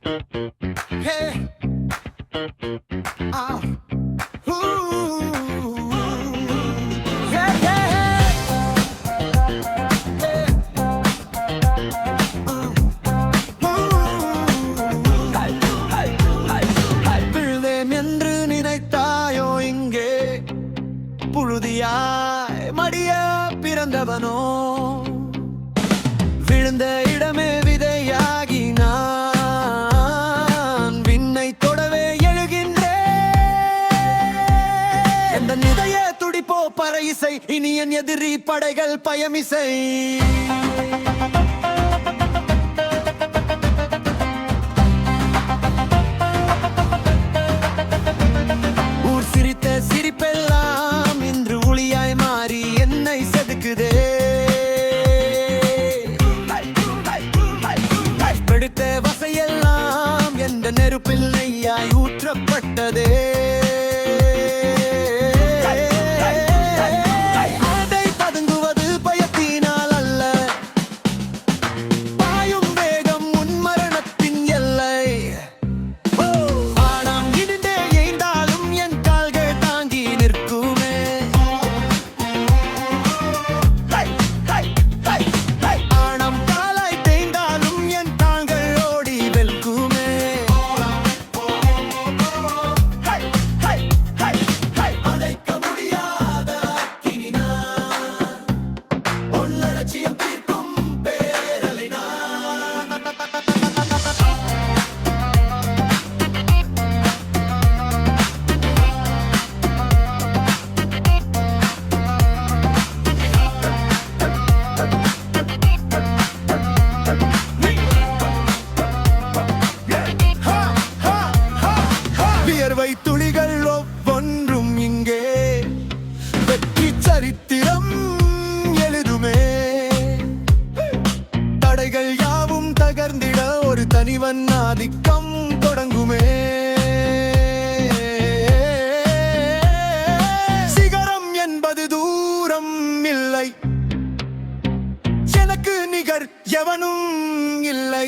Hey, ooh, yeah, yeah, yeah, விழுந்தேன் என்று நினைத்தாயோ இங்கே புழுதியாய் மடிய பிறந்தவனோ விழுந்த இடமே விதையாகி நான் விண்ணை தொடவே எழுகின்றேன் எந்த நிதைய துடிப்போ பறை இசை இனி என் எதிரி படைகள் பயமிசை ஊர் சிரித்த சிரிப்பெல்லாம் இன்று ஒளியாய் மாறி என்னை செதுக்குதே பிடித்த வசையெல்லாம் என்ற நெருப்பில் நெய்யாய் ஊற்றப்பட்டதே அதை பதுங்குவது பயத்தினால் அல்ல பாயும் வேகம் உன் மரணத்தின் எல்லை ஆனாம் இடிந்தே எய்ந்தாலும் என் கால்கள் தாங்கி நிற்குமே ஆனம் காலாய் தேய்ந்தாலும் என் தாங்கள் ஓடி வெல்குமே அதைக்க முடியாத அக்கினி நான் உன் லட்சியம் தீர்க்கும் பேரலை நான் வியர்வை துளிகள் ஒவ்வொன்றும் இங்கே வெற்றி சரித்திரம் எழுதுமே தடைகள் யாவும் தகர்ந்திட ஒரு தனிவன் ஆதிக்கம் தொடங்குமே சிகரம் என்பது தூரம் இல்லை எனக்கு நிகர் எவனும் இல்லை